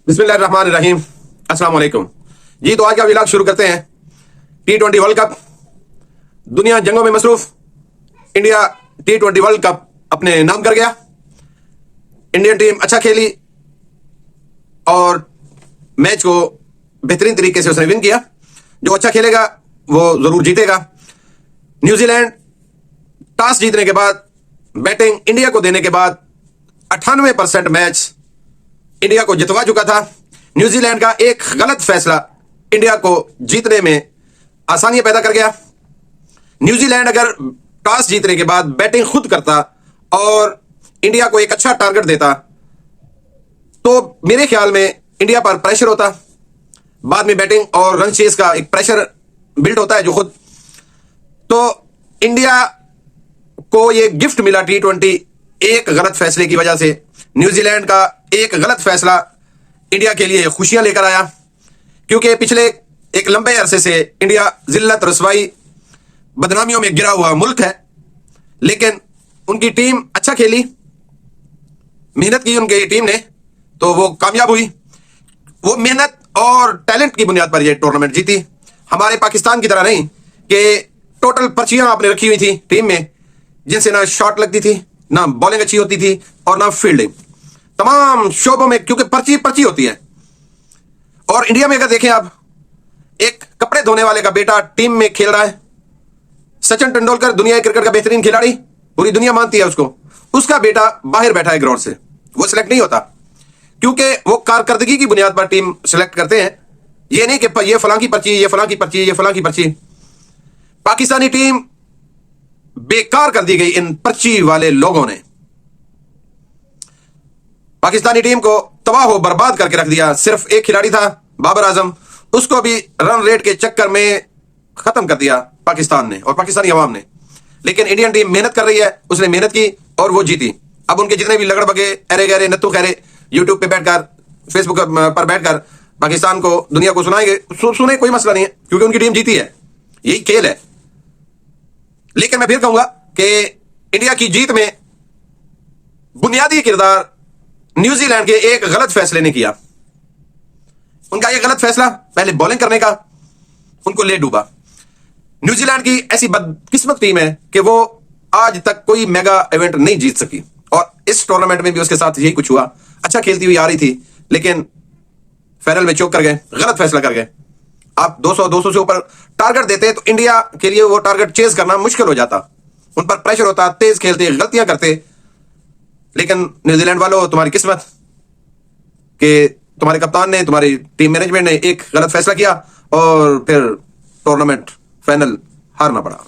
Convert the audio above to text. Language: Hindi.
बिस्मिल्लाहिर्रहमानिर्रहीम। अस्सलाम वालेकुम जी। तो आज का व्लॉग शुरू करते हैं। T20 वर्ल्ड कप, दुनिया जंगों में मसरूफ, इंडिया T20 वर्ल्ड कप अपने नाम कर गया। इंडियन टीम अच्छा खेली और मैच को बेहतरीन तरीके से उसने विन किया। जो अच्छा खेलेगा वो जरूर जीतेगा। न्यूजीलैंड टॉस जीतने के बाद बैटिंग इंडिया को देने के बाद 98% मैच इंडिया को जितवा चुका था। न्यूजीलैंड का एक गलत फैसला इंडिया को जीतने में आसानियां पैदा कर गया। न्यूजीलैंड अगर टॉस जीतने के बाद बैटिंग खुद करता और इंडिया को एक अच्छा टारगेट देता तो मेरे ख्याल में इंडिया पर प्रेशर होता। बाद में बैटिंग और रन चेस का एक प्रेशर बिल्ड होता है जो खुद। तो इंडिया को ये गिफ्ट मिला T20 एक गलत फैसले की वजह से। न्यूजीलैंड का एक गलत फैसला इंडिया के लिए खुशियां लेकर आया, क्योंकि पिछले एक लंबे अरसे से इंडिया जिल्लत, रसवाई, बदनामियों में गिरा हुआ मुल्क है। लेकिन उनकी टीम अच्छा खेली, मेहनत की उनकी टीम ने, तो वो कामयाब हुई। वो मेहनत और टैलेंट की बुनियाद पर ये टूर्नामेंट जीती। हमारे पाकिस्तान की तरह नहीं कि टोटल पर्चियां आपने रखी हुई थी टीम में, जिनसे ना शॉट लगती थी, ना बॉलिंग अच्छी होती थी और ना फील्डिंग। तमाम शोबों में क्योंकि पर्ची पर्ची होती है। और इंडिया में अगर देखें आप, एक कपड़े धोने वाले का बेटा टीम में खेल रहा है। सचिन तेंदुलकर दुनिया क्रिकेट का बेहतरीन खिलाड़ी, पूरी दुनिया मानती है उसको। उसका बेटा बाहर बैठा है ग्राउंड से, वो सिलेक्ट नहीं होता, क्योंकि वो कारकर्दगी की बुनियाद पर टीम सिलेक्ट करते हैं। ये नहीं कि ये फलां की पर्ची, ये फलां की पर्ची, ये फलां की पर्ची। पाकिस्तानी टीम बेकार कर दी गई इन पर्ची वाले लोगों ने। पाकिस्तानी टीम को तबाह हो बर्बाद करके रख दिया। सिर्फ एक खिलाड़ी था, बाबर आजम, उसको भी रन रेट के चक्कर में खत्म कर दिया पाकिस्तान ने और पाकिस्तानी अवाम ने। लेकिन इंडियन टीम मेहनत कर रही है, उसने मेहनत की और वो जीती। अब उनके जितने भी लगड़ बगे, अरे गहरे, नत्थू खैरे यूट्यूब पे बैठकर, फेसबुक पर बैठकर पाकिस्तान को, दुनिया को सुनाएंगे। सुने, कोई मसला नहीं है, क्योंकि उनकी टीम जीती है। यही खेल है। लेकिन मैं फिर कहूंगा कि इंडिया की जीत में बुनियादी किरदार न्यूजीलैंड के एक गलत फैसले ने किया। उनका यह गलत फैसला पहले बॉलिंग करने का उनको ले डूबा। न्यूजीलैंड की ऐसी बदकिस्मत टीम है कि वो आज तक कोई मेगा इवेंट नहीं जीत सकी, और इस टूर्नामेंट में भी उसके साथ यही कुछ हुआ। अच्छा खेलती हुई आ रही थी, लेकिन फाइनल में चौक कर गए, गलत फैसला कर गए। आप 200 से ऊपर टारगेट देते तो इंडिया के लिए वो टारगेट चेज करना मुश्किल हो जाता। उन पर प्रेशर होता, तेज खेलते, गलतियां करते। लेकिन न्यूजीलैंड वालों, तुम्हारी किस्मत कि तुम्हारे कप्तान ने, तुम्हारी टीम मैनेजमेंट ने एक गलत फैसला किया और फिर टूर्नामेंट फाइनल हारना पड़ा।